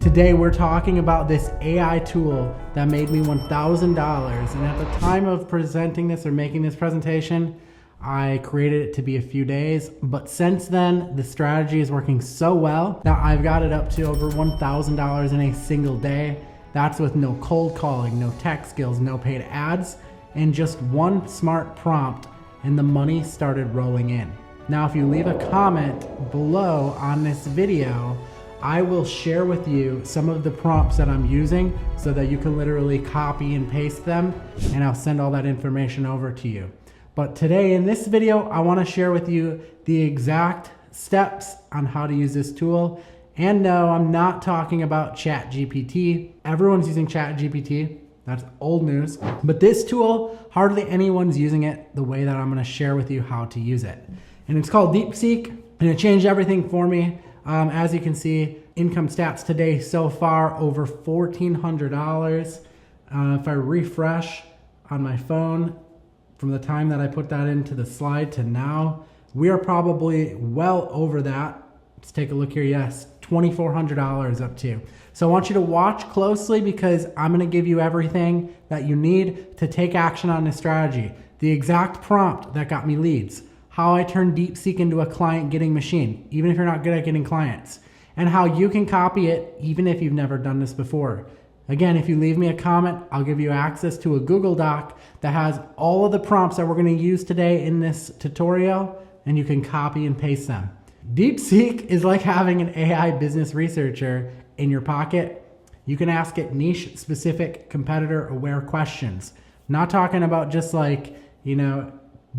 Today we're talking about this AI tool that made me $1,000, and at the time of presenting this or making this presentation, I created it to be a few days, but since then the strategy is working so well that I've got it up to over $1,000 in a single day. That's with no cold calling, no tech skills, no paid ads, and just one smart prompt, and the money started rolling in. Now, if you leave a comment below on this video, I will share with you some of the prompts that I'm using so that you can literally copy and paste them, and I'll send all that information over to you. But today in this video, I want to share with you the exact steps on how to use this tool. And no, I'm not talking about ChatGPT. Everyone's using ChatGPT. That's old news. But this tool, hardly anyone's using it the way that I'm going to share with you how to use it. And it's called DeepSeek, and it changed everything for me. As you can see, income stats today so far, over $1,400. If I refresh on my phone, from the time that I put that into the slide to now, we are probably well over that. Let's take a look here. Yes, $2,400 up to. So I want you to watch closely because I'm going to give you everything that you need to take action on this strategy. The exact prompt that got me leads, how I turned DeepSeek into a client getting machine, even if you're not good at getting clients, and how you can copy it even if you've never done this before. Again, if you leave me a comment, I'll give you access to a Google Doc that has all of the prompts that we're going to use today in this tutorial, and you can copy and paste them. DeepSeek is like having an AI business researcher in your pocket. You can ask it niche-specific, competitor-aware questions. Not talking about just like,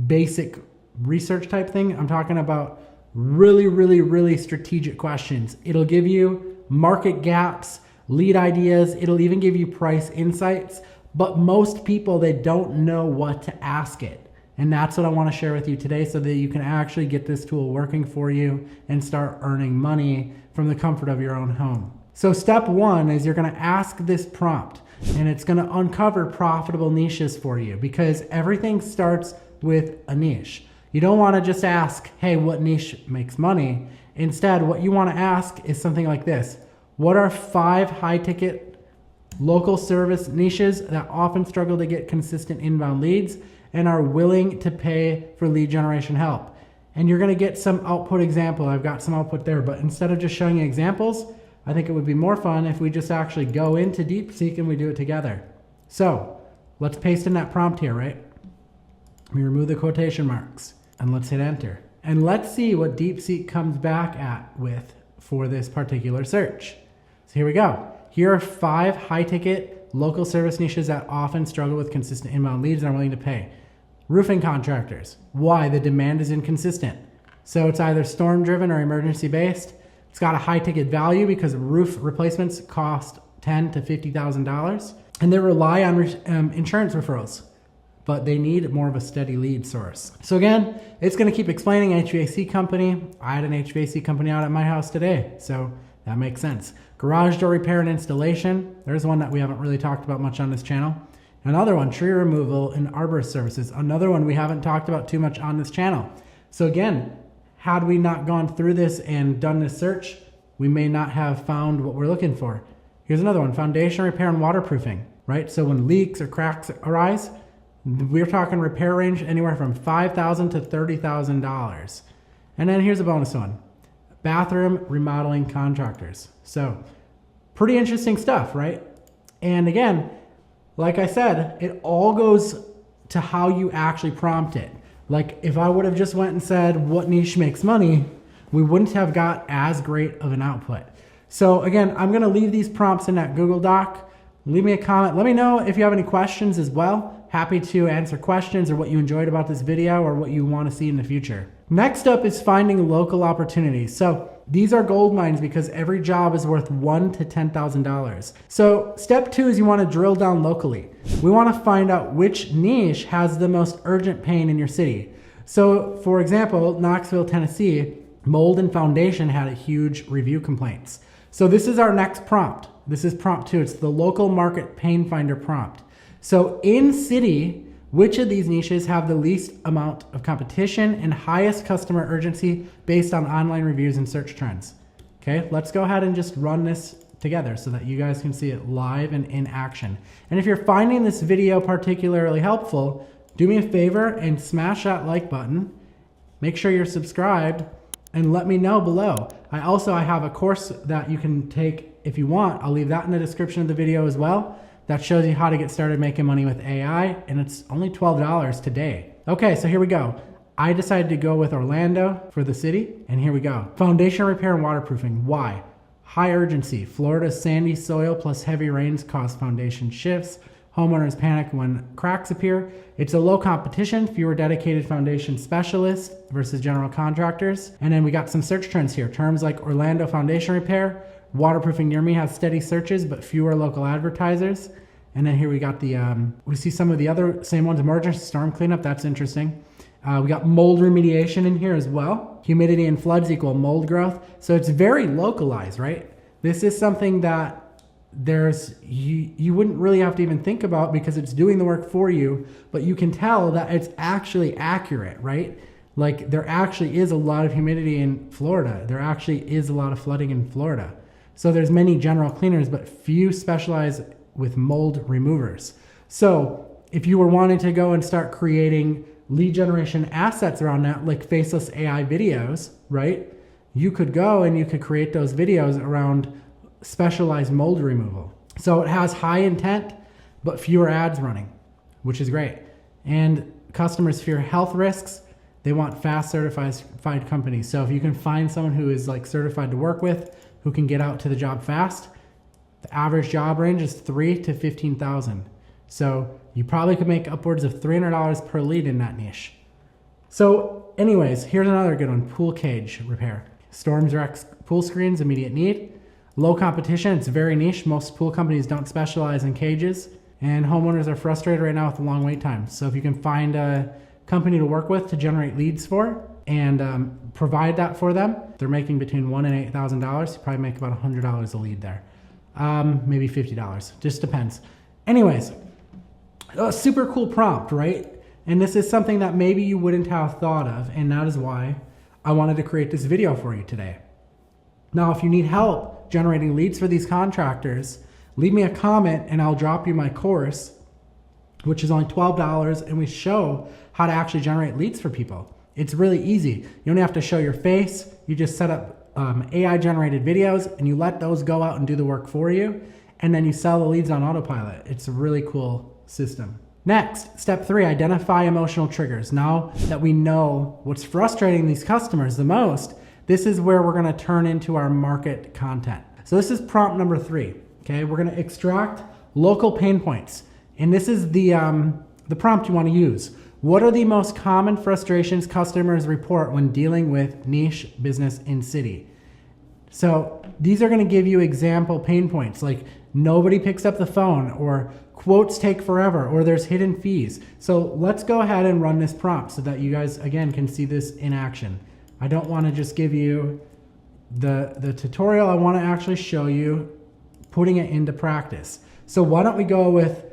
basic research type thing. I'm talking about really strategic questions. It'll give you market gaps, lead ideas. It'll even give you price insights, but most people, they don't know what to ask it. And that's what I want to share with you today so that you can actually get this tool working for you and start earning money from the comfort of your own home. So step one is you're going to ask this prompt, and it's going to uncover profitable niches for you because everything starts with a niche. You don't want to just ask, hey, what niche makes money? Instead, what you want to ask is something like this. What are 5 high-ticket local service niches that often struggle to get consistent inbound leads and are willing to pay for lead generation help? And you're going to get some output example. I've got some output there, but instead of just showing you examples, I think it would be more fun if we just actually go into DeepSeek and we do it together. So let's paste in that prompt here, right? We remove the quotation marks and let's hit enter. And let's see what DeepSeek comes back at with for this particular search. So here we go. Here are 5 high-ticket local service niches that often struggle with consistent inbound leads and are willing to pay. Roofing contractors. Why? The demand is inconsistent. So it's either storm-driven or emergency-based. It's got a high-ticket value because roof replacements cost $10,000 to $50,000. And they rely on insurance referrals, but they need more of a steady lead source. So again, it's going to keep explaining HVAC company. I had an HVAC company out at my house today, so that makes sense. Garage door repair and installation. There's one that we haven't really talked about much on this channel. Another one, tree removal and arborist services. Another one we haven't talked about too much on this channel. So again, had we not gone through this and done this search, we may not have found what we're looking for. Here's another one, foundation repair and waterproofing, right? So when leaks or cracks arise, we're talking repair range anywhere from $5,000 to $30,000. And then here's a bonus one. Bathroom remodeling contractors. So pretty interesting stuff, right? And again, like I said, it all goes to how you actually prompt it. Like if I would have just went and said, what niche makes money, we wouldn't have got as great of an output. So again, I'm going to leave these prompts in that Google Doc. Leave me a comment. Let me know if you have any questions as well. Happy to answer questions or what you enjoyed about this video or what you want to see in the future. Next up is finding local opportunities. So these are gold mines because every job is worth $1,000 to $10,000. So step 2 is you want to drill down locally. We want to find out which niche has the most urgent pain in your city. So for example, Knoxville, Tennessee, mold and foundation had a huge review complaints. So this is our next prompt. This is prompt 2. It's the local market pain finder prompt. So in city, which of these niches have the least amount of competition and highest customer urgency based on online reviews and search trends? Okay, let's go ahead and just run this together so that you guys can see it live and in action. And if you're finding this video particularly helpful, do me a favor and smash that like button. Make sure you're subscribed and let me know below. I have a course that you can take if you want. I'll leave that in the description of the video as well. That shows you how to get started making money with AI, and it's only $12 today. Okay, so here we go. I decided to go with Orlando for the city, and here we go. Foundation repair and waterproofing. Why? High urgency. Florida's sandy soil plus heavy rains cause foundation shifts. Homeowners panic when cracks appear. It's a low competition, fewer dedicated foundation specialists versus general contractors. And then we got some search trends here. Terms like Orlando foundation repair, waterproofing near me has steady searches, but fewer local advertisers. And then here we got we see some of the other same ones, emergency storm cleanup, that's interesting. We got mold remediation in here as well. Humidity and floods equal mold growth. So it's very localized, right? This is something that you wouldn't really have to even think about because it's doing the work for you, but you can tell that it's actually accurate, right? Like there actually is a lot of humidity in Florida. There actually is a lot of flooding in Florida. So there's many general cleaners, but few specialize with mold removers. So if you were wanting to go and start creating lead generation assets around that, like faceless AI videos, right? You could go and you could create those videos around specialized mold removal. So it has high intent, but fewer ads running, which is great. And customers fear health risks. They want fast certified companies. So if you can find someone who is like certified to work with, who can get out to the job fast, the average job range is $3,000 to $15,000. So you probably could make upwards of $300 per lead in that niche. So anyways, here's another good one, pool cage repair. Storms wrecks pool screens, immediate need. Low competition, it's very niche. Most pool companies don't specialize in cages, and homeowners are frustrated right now with the long wait times. So if you can find a company to work with to generate leads for and provide that for them, they're making between $1,000 and $8,000. You probably make about $100 a lead there. Maybe $50, just depends. Anyways, a super cool prompt, right? And this is something that maybe you wouldn't have thought of, and that is why I wanted to create this video for you today. Now, if you need help generating leads for these contractors, leave me a comment and I'll drop you my course, which is only $12, and we show how to actually generate leads for people. It's really easy. You don't have to show your face. You just set up AI generated videos and you let those go out and do the work for you, and then you sell the leads on autopilot. It's a really cool system. Next, step 3, identify emotional triggers. Now that we know what's frustrating these customers the most, this is where we're gonna turn into our market content. So this is prompt number 3, okay? We're gonna extract local pain points. And this is the prompt you wanna use. What are the most common frustrations customers report when dealing with niche business in city? So these are gonna give you example pain points, like nobody picks up the phone, or quotes take forever, or there's hidden fees. So let's go ahead and run this prompt so that you guys, again, can see this in action. I don't wanna just give you the tutorial. I wanna actually show you putting it into practice. So why don't we go with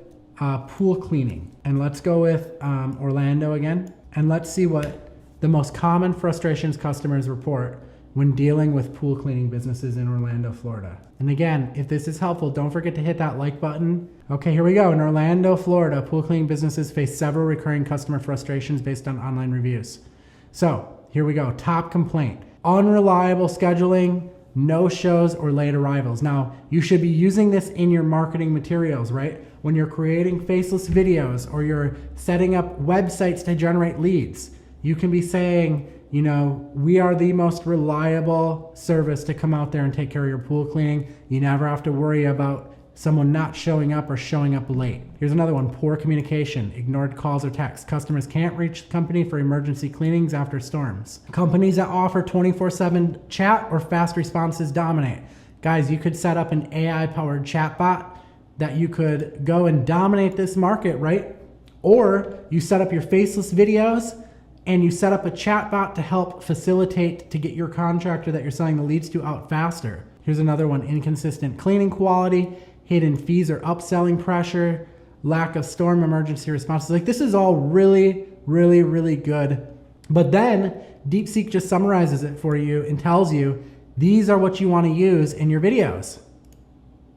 pool cleaning, and let's go with Orlando again, and let's see what the most common frustrations customers report when dealing with pool cleaning businesses in Orlando, Florida. And again, if this is helpful, don't forget to hit that like button. Okay, here we go. In Orlando, Florida, pool cleaning businesses face several recurring customer frustrations based on online reviews. So here we go. Top complaint: unreliable scheduling, no shows, or late arrivals. Now, you should be using this in your marketing materials, right? When you're creating faceless videos or you're setting up websites to generate leads, you can be saying, you know, we are the most reliable service to come out there and take care of your pool cleaning. You never have to worry about someone not showing up or showing up late. Here's another one: poor communication, ignored calls or texts. Customers can't reach the company for emergency cleanings after storms. Companies that offer 24/7 chat or fast responses dominate. Guys, you could set up an AI-powered chatbot that you could go and dominate this market, right? Or you set up your faceless videos and you set up a chatbot to help facilitate to get your contractor that you're selling the leads to out faster. Here's another one: inconsistent cleaning quality, hidden fees or upselling pressure, lack of storm emergency responses. Like, this is all really, really, really good. But then DeepSeek just summarizes it for you and tells you these are what you want to use in your videos.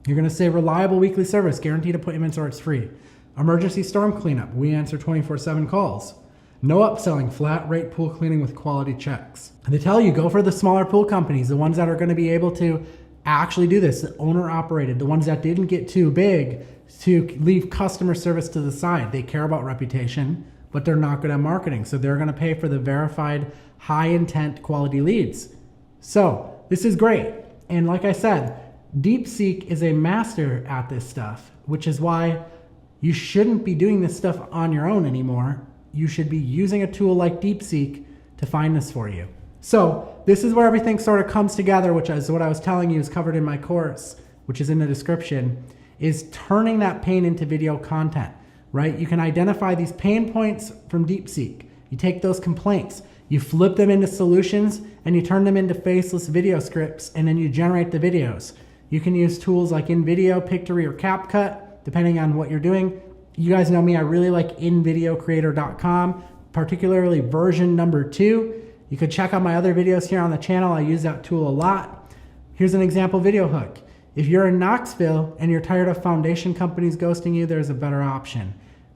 You're going to say reliable weekly service, guaranteed appointments or it's free. Emergency storm cleanup, we answer 24/7 calls. No upselling, flat rate pool cleaning with quality checks. And they tell you go for the smaller pool companies, the ones that are going to be able to actually do this, the owner operated, the ones that didn't get too big to leave customer service to the side. They care about reputation, but they're not good at marketing. So they're going to pay for the verified high intent quality leads. So this is great. And like I said, DeepSeek is a master at this stuff, which is why you shouldn't be doing this stuff on your own anymore. You should be using a tool like DeepSeek to find this for you. So this is where everything sort of comes together, which is what I was telling you is covered in my course, which is in the description, is turning that pain into video content, right? You can identify these pain points from DeepSeek. You take those complaints, you flip them into solutions, and you turn them into faceless video scripts, and then you generate the videos. You can use tools like InVideo, Pictory, or CapCut, depending on what you're doing. You guys know me, I really like InVideoCreator.com, particularly version number 2. You could check out my other videos here on the channel. I use that tool a lot. Here's an example video hook. If you're in Knoxville and you're tired of foundation companies ghosting you, there's a better option.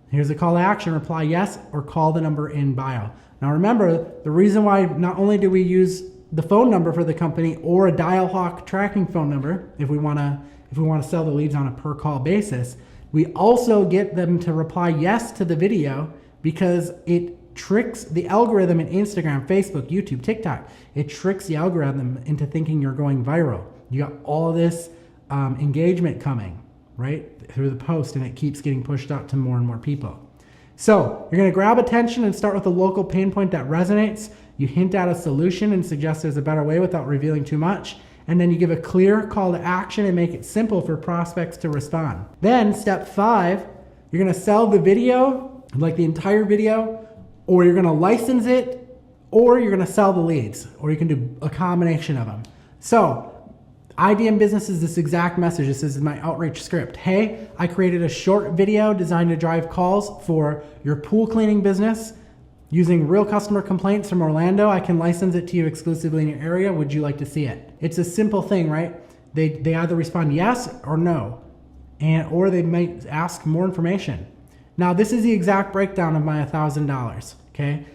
Here's a call to action, reply yes or call the number in bio. Now remember, the reason why not only do we use the phone number for the company or a DialHawk tracking phone number if we want to sell the leads on a per call basis, we also get them to reply yes to the video because it tricks the algorithm in Instagram, Facebook, YouTube, TikTok. It tricks the algorithm into thinking you're going viral. You got all of this engagement coming, right, through the post, and it keeps getting pushed out to more and more people. So you're going to grab attention and start with a local pain point that resonates. You hint at a solution and suggest there's a better way without revealing too much. And then you give a clear call to action and make it simple for prospects to respond. Then step 5, you're going to sell the video, like the entire video, or you're going to license it, or you're going to sell the leads, or you can do a combination of them. So IDM Business is this exact message. This is my outreach script. Hey, I created a short video designed to drive calls for your pool cleaning business using real customer complaints from Orlando. I can license it to you exclusively in your area. Would you like to see it? It's a simple thing, right? They either respond yes or no, or they might ask more information. Now, this is the exact breakdown of my $1,000, okay?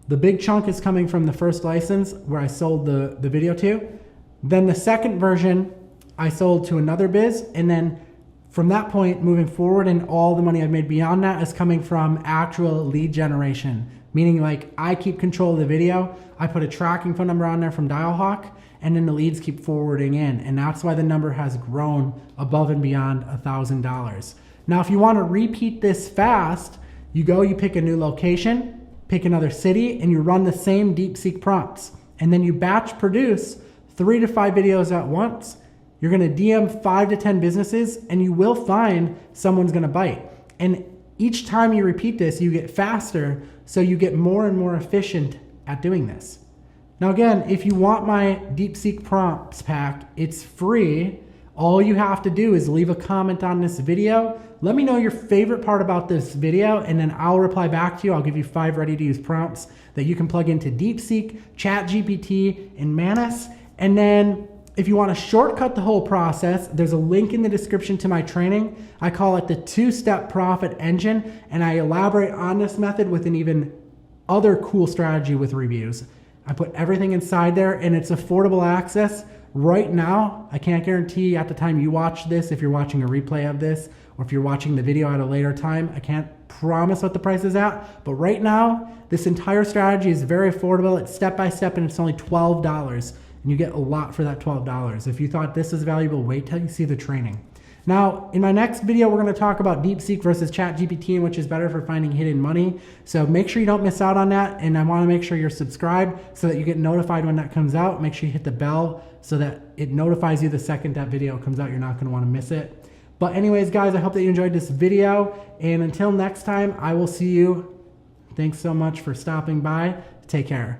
The big chunk is coming from the first license where I sold the video to. Then the second version I sold to another biz, and then from that point moving forward, and all the money I've made beyond that is coming from actual lead generation, meaning like I keep control of the video. I put a tracking phone number on there from DialHawk, and then the leads keep forwarding in, and that's why the number has grown above and beyond $1,000. Now, if you want to repeat this fast, you pick a new location, pick another city, and you run the same DeepSeek prompts, and then you batch produce 3 to 5 videos at once. You're going to DM 5 to 10 businesses, and you will find someone's going to bite. And each time you repeat this, you get faster, so you get more and more efficient at doing this. Now again, if you want my DeepSeek prompts pack, it's free. All you have to do is leave a comment on this video. Let me know your favorite part about this video, and then I'll reply back to you. I'll give you 5 ready-to-use prompts that you can plug into DeepSeek, ChatGPT, and Manus. And then if you want to shortcut the whole process, there's a link in the description to my training. I call it the 2-step profit engine, and I elaborate on this method with an even other cool strategy with reviews. I put everything inside there, and it's affordable access. Right now, I can't guarantee at the time you watch this, if you're watching a replay of this, or if you're watching the video at a later time, I can't promise what the price is at, but right now, this entire strategy is very affordable. It's step-by-step, and it's only $12. And you get a lot for that $12. If you thought this was valuable, wait till you see the training. Now, in my next video, we're going to talk about DeepSeek versus ChatGPT and which is better for finding hidden money. So make sure you don't miss out on that. And I want to make sure you're subscribed so that you get notified when that comes out. Make sure you hit the bell so that it notifies you the second that video comes out. You're not going to want to miss it. But anyways, guys, I hope that you enjoyed this video. And until next time, I will see you. Thanks so much for stopping by. Take care.